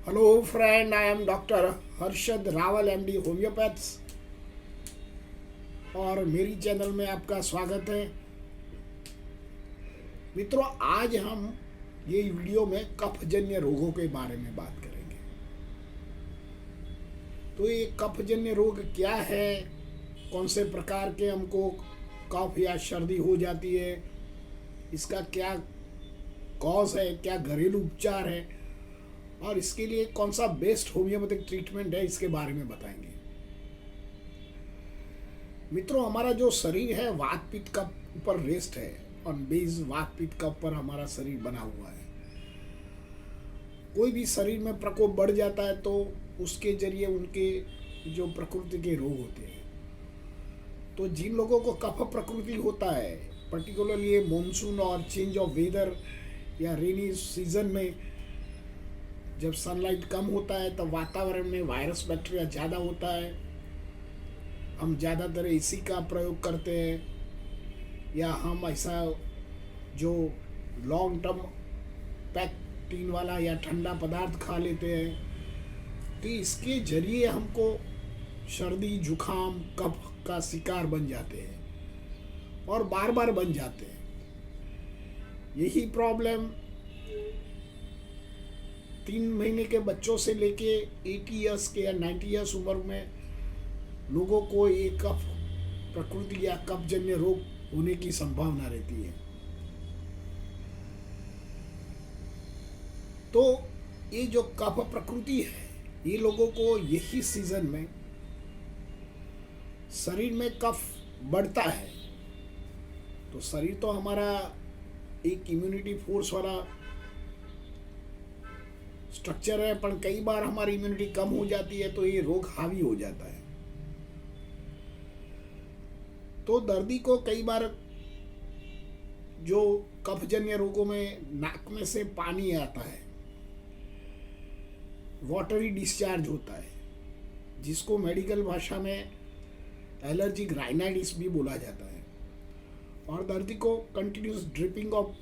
Hello friend, I am doctor Harshad Rawal MD homeopaths और मेरी channel में आपका स्वागत है। मित्रों, आज हम ये वीडियो में कफजन्य रोगों के बारे में बात करेंगे। तो ये कफजन्य रोग क्या है, कौन से प्रकार के हमको कफ या सर्दी हो जाती है, इसका क्या कॉज है, क्या घरेलू उपचार है और इसके लिए कौन सा बेस्ट होम्योपैथिक ट्रीटमेंट है, इसके बारे में बताएंगे। मित्रों, हमारा जो शरीर है वात पित्त का ऊपर रेस्ट है और बेस वात पित्त का ऊपर हमारा शरीर बना हुआ है। कोई भी शरीर में प्रकोप बढ़ जाता है तो उसके जरिए उनके जो प्रकृति के रोग होते हैं। तो जिन लोगों को कफ प्रकृति होता है, पर्टिकुलरली ये मानसून और चेंज ऑफ वेदर या रेनी सीजन में जब सनलाइट कम होता है तब वातावरण में वायरस बैक्टीरिया ज़्यादा होता है। हम ज़्यादातर एसी का प्रयोग करते हैं या हम ऐसा जो लॉन्ग टर्म पैक्टीन वाला या ठंडा पदार्थ खा लेते हैं, तो इसके जरिए हमको सर्दी जुखाम कफ का शिकार बन जाते हैं और बार बार बन जाते हैं। यही प्रॉब्लम 3 महीने के बच्चों से लेके 80 ईयर्स के या 90 ईयर्स उम्र में लोगों को ये कफ प्रकृति या कफजन्य रोग होने की संभावना रहती है। तो ये जो कफ प्रकृति है, ये लोगों को यही सीजन में शरीर में कफ बढ़ता है। तो शरीर तो हमारा एक इम्यूनिटी फोर्स वाला स्ट्रक्चर है, पर कई बार हमारी इम्यूनिटी कम हो जाती है तो ये रोग हावी हो जाता है। तो दर्दी को कई बार जो कफजन्य रोगों में नाक में से पानी आता है, वाटरी डिस्चार्ज होता है, जिसको मेडिकल भाषा में एलर्जिक राइनाइटिस भी बोला जाता है। और दर्दी को continuous dripping of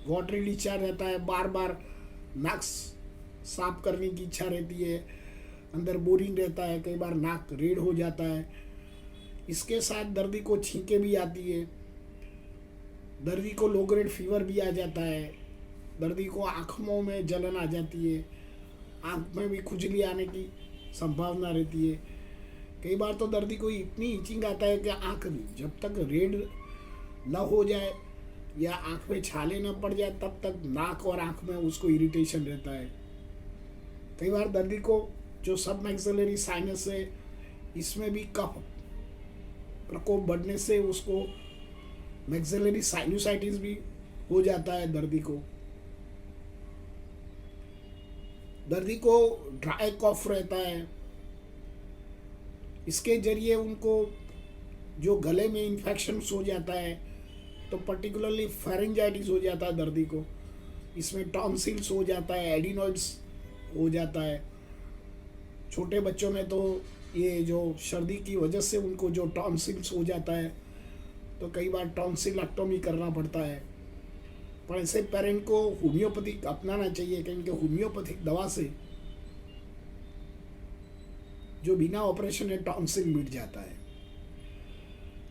watery discharge रहता है, बार बार नाक साफ करने की इच्छा रहती है, अंदर बोरिंग रहता है, कई बार नाक रेड हो जाता है। इसके साथ दर्दी को छींके भी आती है, दर्दी को लो ग्रेड फीवर भी आ जाता है, दर्दी को आँखों में जलन आ जाती है, आँख में भी खुजली आने की संभावना रहती है। कई बार तो दर्दी को इतनी इचिंग आता है कि आँख जब तक रेड न हो जाए या आँख में छाले न पड़ जाए तब तक नाक और आँख में उसको इरिटेशन रहता है। कई बार दर्दी को जो सब मैक्सिलरी साइनस है, इसमें भी कफ प्रकोप बढ़ने से उसको मैक्सिलरी साइनोसाइटिस भी हो जाता है। दर्दी को ड्राई कॉफ रहता है। इसके जरिए उनको जो गले में इन्फेक्शन हो जाता है, तो पर्टिकुलरली फेरेंजाइटिस हो जाता है दर्दी को। इसमें टॉन्सिल्स हो जाता है, एडिनॉइड्स हो जाता है। छोटे बच्चों में तो ये जो सर्दी की वजह से उनको जो टॉन्सिल्स हो जाता है तो कई बार टॉन्सिलेक्टोमी करना पड़ता है। पर ऐसे पेरेंट को होम्योपैथिक अपनाना चाहिए, क्योंकि होम्योपैथिक दवा से जो बिना ऑपरेशन है टॉन्सिल मिट जाता है।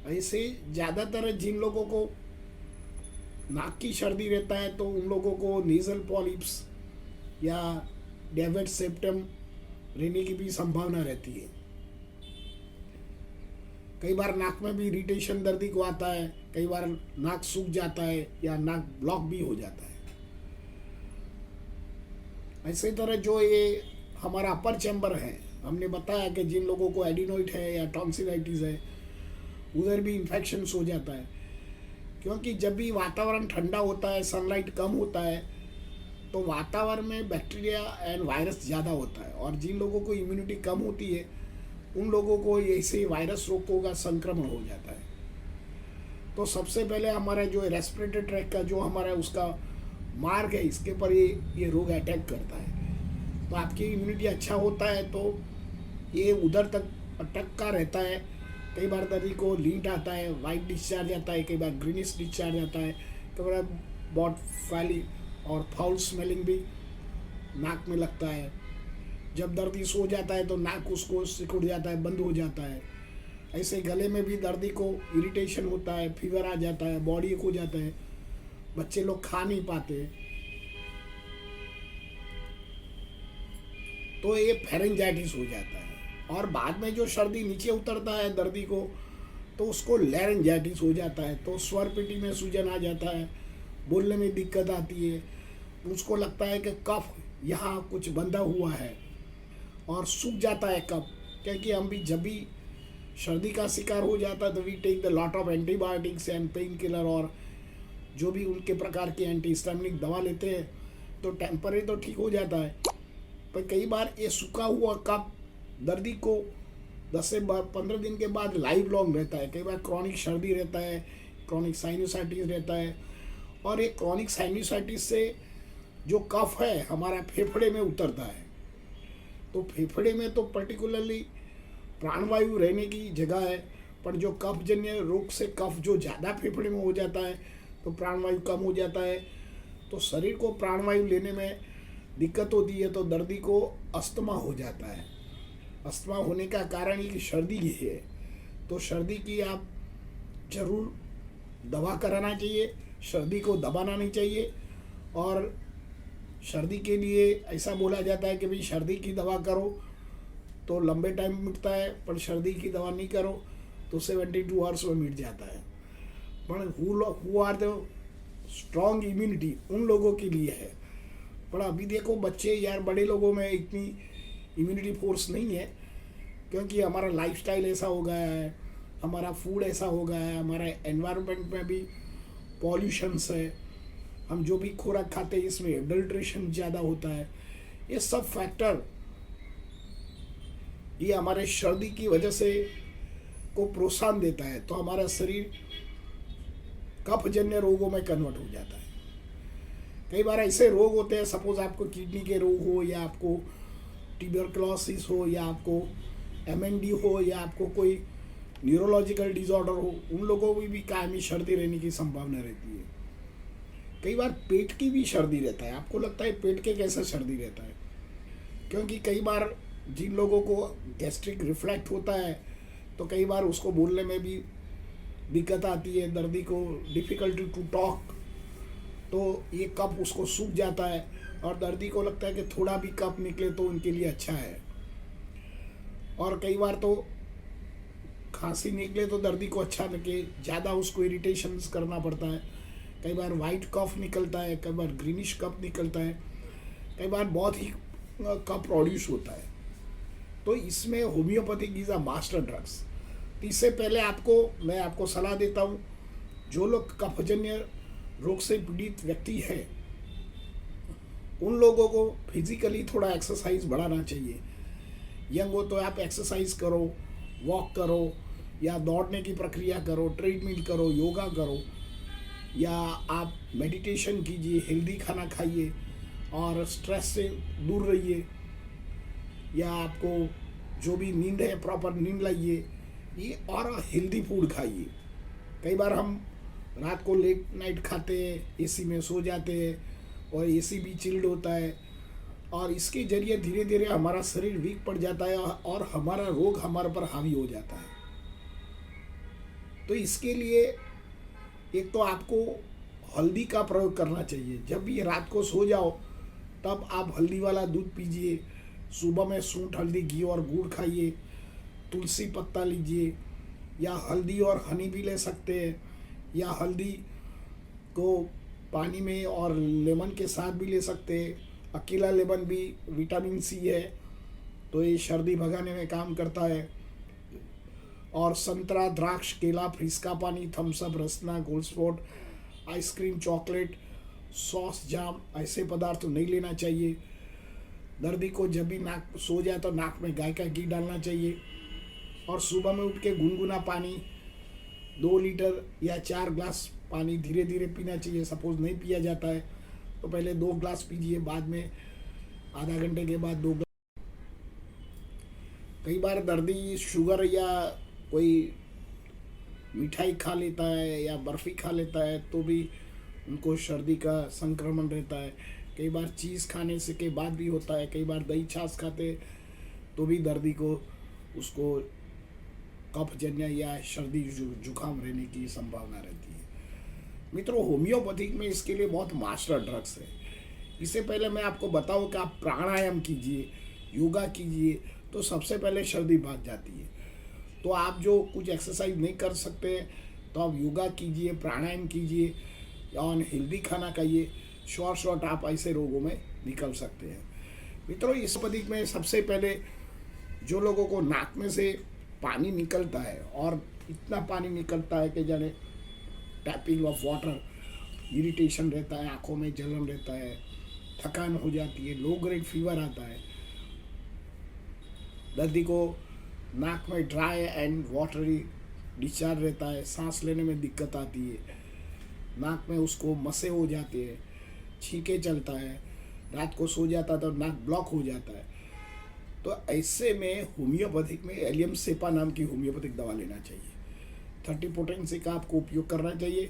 ऐसे ज़्यादातर जिन लोगों को नाक की सर्दी रहता है तो उन लोगों को नेजल पॉलिप्स या डेविड सेप्टम रहने की भी संभावना रहती है। कई बार नाक में भी इरिटेशन दर्दी को आता है, कई बार नाक सूख जाता है या नाक ब्लॉक भी हो जाता है। ऐसे तरह जो ये हमारा अपर चैम्बर है, हमने बताया कि जिन लोगों को एडिनोइड है या टॉन्सिलाइटिस है, उधर भी इन्फेक्शन हो जाता है। क्योंकि जब भी वातावरण ठंडा होता है, सनलाइट कम होता है, तो वातावरण में बैक्टीरिया एंड वायरस ज़्यादा होता है और जिन लोगों को इम्यूनिटी कम होती है उन लोगों को ऐसे वायरस रोगों का संक्रमण हो जाता है। तो सबसे पहले हमारा जो रेस्पिरेटरी ट्रैक का जो हमारा उसका मार्ग है, इसके पर ये रोग अटैक करता है। तो आपकी इम्यूनिटी अच्छा होता है तो ये उधर तक अटका रहता है। कई बार दर्दी को लीट आता है, वाइट डिस्चार्ज आता है, कई बार ग्रीनिश डिस्चार्ज आता है, कई बार बहुत फैली और फाउल स्मेलिंग भी नाक में लगता है। जब दर्दी सो जाता है तो नाक उसको सिकुड़ जाता है, बंद हो जाता है। ऐसे गले में भी दर्दी को इरिटेशन होता है, फीवर आ जाता है, बॉडी हो जाता है, बच्चे लोग खा नहीं पाते। तो ये फेरेंजाइटिस हो जाता है। और बाद में जो सर्दी नीचे उतरता है दर्दी को, तो उसको लैरेंजाइटिस हो जाता है। तो स्वर पेटी में सूजन आ जाता है, बोलने में दिक्कत आती है, उसको लगता है कि कफ यहाँ कुछ बंधा हुआ है और सूख जाता है कफ। क्योंकि हम भी जब भी सर्दी का शिकार हो जाता है तो we take the lot of antibiotics and painkiller और जो भी उनके प्रकार की एंटीहिस्टामिनिक दवा लेते हैं, तो टेम्परेरी तो ठीक हो जाता है। पर कई बार ये सूखा हुआ कफ दर्दी को 10 से 15 दिन के बाद लाइफ लॉन्ग रहता है। कई बार क्रॉनिक सर्दी रहता है, क्रॉनिक साइनोसाइटिस रहता है। और ये क्रॉनिक साइनोसाइटिस से जो कफ है हमारा फेफड़े में उतरता है। तो फेफड़े में तो पर्टिकुलरली प्राणवायु रहने की जगह है, पर जो कफजन्य रोग से कफ जो ज़्यादा फेफड़े में हो जाता है तो प्राणवायु कम हो जाता है। तो शरीर को प्राणवायु लेने में दिक्कत होती है, तो दर्दी को अस्थमा हो जाता है। अस्थमा होने का कारण ये कि सर्दी ही है। तो सर्दी की आप जरूर दवा कराना चाहिए, सर्दी को दबाना नहीं चाहिए। और सर्दी के लिए ऐसा बोला जाता है कि भाई सर्दी की दवा करो तो लंबे टाइम मिटता है, पर सर्दी की दवा नहीं करो तो 72 आवर्स में मिट जाता है। पर who are the strong immunity उन लोगों के लिए है। पर अभी देखो बच्चे यार, बड़े लोगों में इतनी इम्यूनिटी फोर्स नहीं है, क्योंकि हमारा लाइफस्टाइल ऐसा हो गया है, हमारा फूड ऐसा हो गया है, हमारा एनवायरनमेंट में भी पॉल्यूशंस है, हम जो भी खुराक खाते हैं इसमें एडल्ट्रेशन ज़्यादा होता है। ये सब फैक्टर ये हमारे सर्दी की वजह से को प्रोत्साहन देता है, तो हमारा शरीर कफजन्य रोगों में कन्वर्ट हो जाता है। कई बार ऐसे रोग होते हैं, सपोज आपको किडनी के रोग हो, या आपको ट्यूबरकुलोसिस हो, या आपको MND हो, या आपको कोई न्यूरोलॉजिकल डिसऑर्डर हो, उन लोगों को भी कायमी सर्दी रहने की संभावना रहती है। कई बार पेट की भी सर्दी रहता है। आपको लगता है पेट के कैसे सर्दी रहता है, क्योंकि कई बार जिन लोगों को गैस्ट्रिक रिफ्लैक्ट होता है तो कई बार उसको बोलने में भी दिक्कत आती है, दर्दी को डिफ़िकल्टी टू टॉक, तो ये कफ उसको सूख जाता है और दर्दी को लगता है कि थोड़ा भी कफ निकले तो उनके लिए अच्छा है। और कई बार तो खांसी निकले तो दर्दी को अच्छा लगे, ज़्यादा उसको इरिटेशंस करना पड़ता है। कई बार वाइट कफ निकलता है, कई बार ग्रीनिश कफ निकलता है, कई बार बहुत ही कफ प्रोड्यूस होता है। तो इसमें homeopathic is a master drugs. इससे पहले मैं आपको सलाह देता हूँ, जो लोग कफजन्य रोग से पीड़ित व्यक्ति है उन लोगों को फिजिकली थोड़ा एक्सरसाइज बढ़ाना चाहिए। यंग हो तो आप एक्सरसाइज करो, वॉक करो, या दौड़ने की प्रक्रिया करो, ट्रेडमिल करो, योगा करो, या आप मेडिटेशन कीजिए, हेल्दी खाना खाइए और स्ट्रेस से दूर रहिए, या आपको जो भी नींद है प्रॉपर नींद लाइए, ये और हेल्दी फूड खाइए। कई बार हम रात को लेट नाइट खाते हैं, एसी में सो जाते हैं और एसी भी चिल्ड होता है, और इसके जरिए धीरे धीरे हमारा शरीर वीक पड़ जाता है और हमारा रोग हमारे पर हावी हो जाता है। तो इसके लिए एक तो आपको हल्दी का प्रयोग करना चाहिए। जब भी रात को सो जाओ तब आप हल्दी वाला दूध पीजिए, सुबह में सूंठ हल्दी घी और गुड़ खाइए, तुलसी पत्ता लीजिए, या हल्दी और हनी भी ले सकते हैं, या हल्दी को पानी में और लेमन के साथ भी ले सकते हैं। अकेला लेमन भी विटामिन सी है, तो ये सर्दी भगाने में काम करता है। और संतरा, द्राक्ष, केला, फ्रिज का पानी, Thums Up, Rasna, Gold Spot, ice cream, chocolate, sauce, jam ऐसे पदार्थ नहीं लेना चाहिए। दर्दी को जब भी नाक सो जाए तो नाक में गाय का घी डालना चाहिए, और सुबह में उठ के गुनगुना पानी 2 लीटर या 4 ग्लास पानी धीरे धीरे पीना चाहिए। सपोज नहीं पिया जाता है तो पहले 2 ग्लास पीजिए, बाद में आधा घंटे के बाद 2 ग्लास। कई बार दर्दी शुगर या कोई मिठाई खा लेता है या बर्फ़ी खा लेता है तो भी उनको सर्दी का संक्रमण रहता है। कई बार चीज़ खाने से के बाद भी होता है, कई बार दही छाछ खाते तो भी दर्दी को उसको कफ जन्य या सर्दी जुकाम रहने की संभावना रहती है। मित्रों, होम्योपैथिक में इसके लिए बहुत मास्टर ड्रग्स है। इससे पहले मैं आपको बताऊं कि आप प्राणायाम कीजिए, योगा कीजिए, तो सबसे पहले सर्दी भाग जाती है। तो आप जो कुछ एक्सरसाइज नहीं कर सकते तो आप योगा कीजिए, प्राणायाम कीजिए और हेल्दी खाना खाइए। शॉर्ट आप ऐसे रोगों में निकल सकते हैं। मित्रों, इस पद्धति में सबसे पहले जो लोगों को नाक में से पानी निकलता है और इतना पानी निकलता है कि जाने टैपिंग ऑफ वाटर, इरिटेशन रहता है, आंखों में जलन रहता है, थकान हो जाती है, लो ग्रेड फीवर आता है, दर्दी को नाक में ड्राई एंड वाटरी डिस्चार्ज रहता है, सांस लेने में दिक्कत आती है, नाक में उसको मसे हो जाते हैं, छींके चलता है, रात को सो जाता है तो नाक ब्लॉक हो जाता है। तो ऐसे में होम्योपैथिक में एलियम सेपा नाम की होम्योपैथिक दवा लेना चाहिए। 30 पोटेंसी का आपको उपयोग करना चाहिए।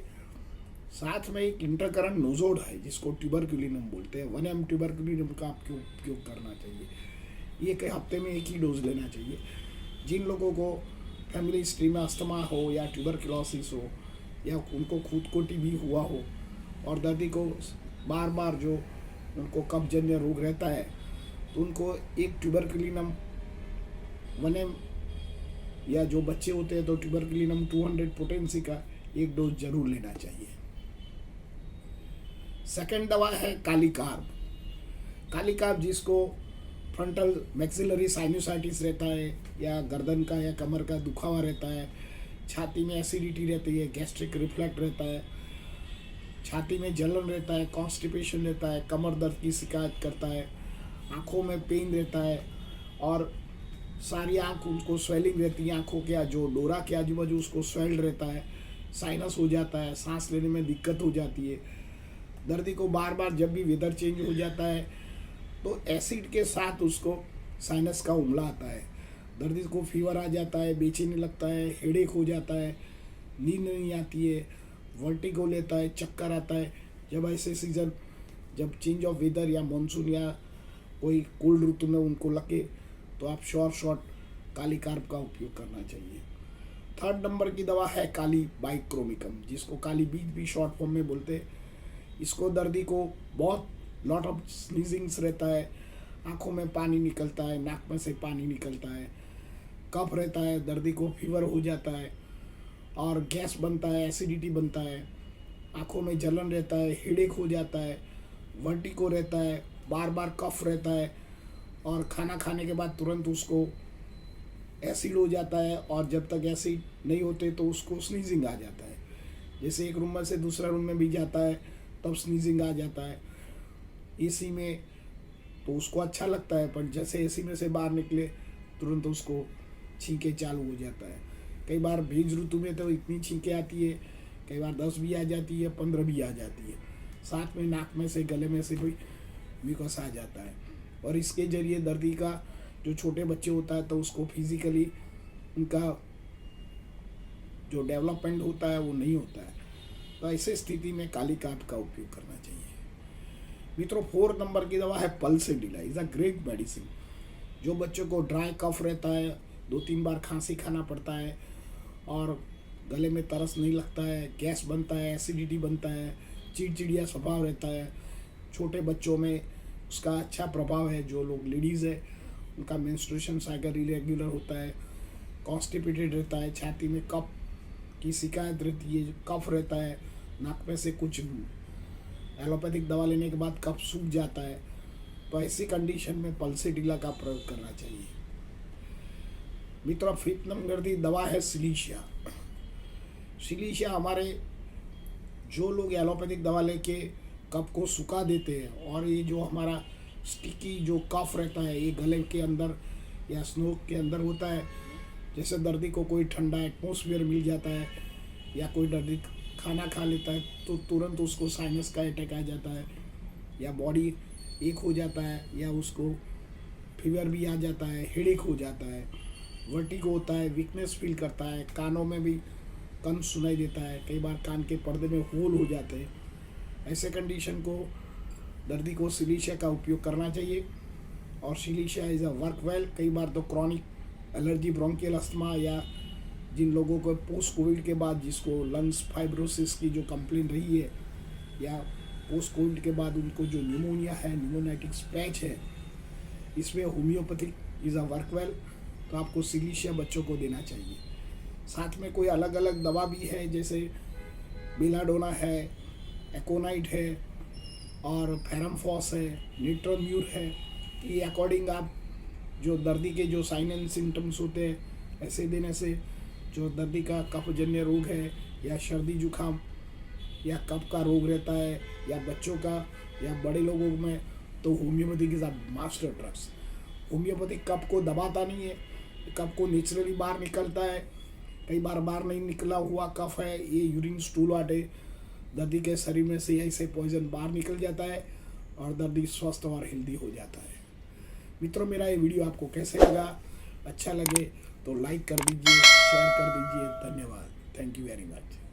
साथ में एक इंटरकरंट नोजोड है जिसको ट्यूबरक्युलिनम बोलते हैं, 1 mg ट्यूबरक्युलिनम का आपको उपयोग करना चाहिए। ये कई हफ्ते में एक ही डोज लेना चाहिए। जिन लोगों को फैमिली हिस्ट्री में अस्थमा हो या ट्यूबरक्लोसिस हो या उनको खुद को टीबी हुआ हो और दर्दी को बार बार जो उनको कब्जन्य रोग रहता है तो उनको एक ट्यूबरक्युलिनम 1 mg या जो बच्चे होते हैं तो ट्यूबरक्युलिनम 200 पोटेंसी का एक डोज जरूर लेना चाहिए। सेकंड दवा है काली कार्ब। काली कार्ब जिसको फ्रंटल मैक्सिलरी साइनोसाइटिस रहता है या गर्दन का या कमर का दुखावा रहता है, छाती में एसिडिटी रहती है, गैस्ट्रिक रिफ्लक्स रहता है, छाती में जलन रहता है, कॉन्स्टिपेशन रहता है, कमर दर्द की शिकायत करता है, आँखों में पेन रहता है और सारी आँख उनको स्वेलिंग रहती है, आँखों के जो डोरा के आजू बाजू उसको स्वेल्ड रहता है, साइनस हो जाता है, सांस लेने में दिक्कत हो जाती है। दर्दी को बार बार जब भी वेदर चेंज हो जाता है तो एसिड के साथ उसको साइनस का उमला आता है, दर्दी को फीवर आ जाता है, बेचैनी लगता है, हेडेक हो जाता है, नींद नहीं आती है, वर्टिगो लेता है, चक्कर आता है। जब ऐसे सीज़न जब चेंज ऑफ वेदर या मानसून या कोई कोल्ड ऋतु में उनको लगे तो आप शॉर्ट काली कार्ब का उपयोग करना चाहिए। 3rd नंबर की दवा है काली बाइक्रोमिकम जिसको काली बीज भी शॉर्ट फॉर्म में बोलते हैं। इसको दर्दी को बहुत लॉट ऑफ स्नीजिंग्स रहता है, आँखों में पानी निकलता है, नाक में से पानी निकलता है, कफ रहता है, दर्दी को फीवर हो जाता है और गैस बनता है, एसिडिटी बनता है, आँखों में जलन रहता है, हेडेक हो जाता है, वर्टिगो रहता है, बार बार कफ रहता है और खाना खाने के बाद तुरंत उसको एसिड हो जाता है और जब तक एसिड नहीं होते तो उसको स्नीजिंग आ जाता है। जैसे एक रूम में से दूसरा रूम में भी जाता है तब स्नीजिंग आ जाता है। एसी में तो उसको अच्छा लगता है पर जैसे एसी में से बाहर निकले तुरंत उसको छींके चालू हो जाता है। कई बार भीज ऋतु में तो इतनी छींके आती है, कई बार 10 भी आ जाती है, 15 भी आ जाती है, साथ में नाक में से गले में से भी म्यूकस आ जाता है और इसके जरिए दर्दी का जो छोटे बच्चे होता है तो उसको फिजिकली उनका जो डेवलपमेंट होता है वो नहीं होता है। तो ऐसे स्थिति में काली कार्ब का उपयोग करना चाहिए। मित्रों, 4 नंबर की दवा है Pulsatilla. Is a great medicine. जो बच्चों को ड्राई कफ रहता है, 2-3 बार खांसी खाना पड़ता है और गले में तरस नहीं लगता है, गैस बनता है, एसिडिटी बनता है, चिड़चिड़िया स्वभाव रहता है, छोटे बच्चों में उसका अच्छा प्रभाव है। जो लोग लेडीज़ है उनका मेंस्ट्रुएशन साइकिल इरेगुलर होता है, कॉन्स्टिपेटेड रहता है, छाती में कफ की शिकायत रहती है, कफ रहता है, नाक में से कुछ एलोपैथिक दवा लेने के बाद कफ सूख जाता है। तो ऐसी कंडीशन में पल्सेडिला का प्रयोग करना चाहिए। मित्रों, 5th नंबर की दवा है सिलीशिया। सिलीशिया हमारे जो लोग एलोपैथिक दवा लेके कफ को सुखा देते हैं और ये जो हमारा स्टिकी जो कफ रहता है ये गले के अंदर या स्नोक के अंदर होता है। जैसे दर्दी को कोई ठंडा एटमॉस्फेयर मिल जाता है या कोई दर्दी खाना खा लेता है तो तुरंत उसको साइनस का अटैक आ जाता है या बॉडी एक हो जाता है या उसको फीवर भी आ जाता है, हेडेक हो जाता है, वर्टिगो होता है, वीकनेस फील करता है, कानों में भी कम सुनाई देता है, कई बार कान के पर्दे में होल हो जाते हैं। ऐसे कंडीशन को दर्दी को सिलीशिया का उपयोग करना चाहिए। और silicea is a work well. कई बार तो क्रॉनिक एलर्जी, ब्रोंकियल अस्थमा, या जिन लोगों को पोस्ट कोविड के बाद जिसको लंग्स फाइब्रोसिस की जो कंप्लेन रही है, या पोस्ट कोविड के बाद उनको जो न्यूमोनिया है, न्यूमोनाइटिक्स पैच है, इसमें homeopathic is a work well. तो आपको सिलीशिया बच्चों को देना चाहिए। साथ में कोई अलग अलग दवा भी है, जैसे बेलाडोना है, एकोनाइट है, और फेरमफॉस है, निट्रोम्यूर है। ये अकॉर्डिंग आप जो दर्दी के जो साइन एंड सिम्टम्स होते हैं, ऐसे देने से जो दर्दी का कफजन्य रोग है, या सर्दी जुकाम, या कफ का रोग रहता है, या बच्चों का या बड़े लोगों में, तो homeopathic is a master drugs. Homeopathic cough को दबाता नहीं है, कफ को नेचुरली बाहर निकलता है। कई बार बाहर नहीं निकला हुआ कफ है, ये यूरिन स्टूल वाटे दर्दी के शरीर में से ऐसे पॉइजन बाहर निकल जाता है और दर्दी स्वस्थ और हेल्दी हो जाता है। मित्रों, मेरा ये वीडियो आपको कैसे लगा? अच्छा लगे तो लाइक कर दीजिए, शेयर कर दीजिए। धन्यवाद। Thank you very much.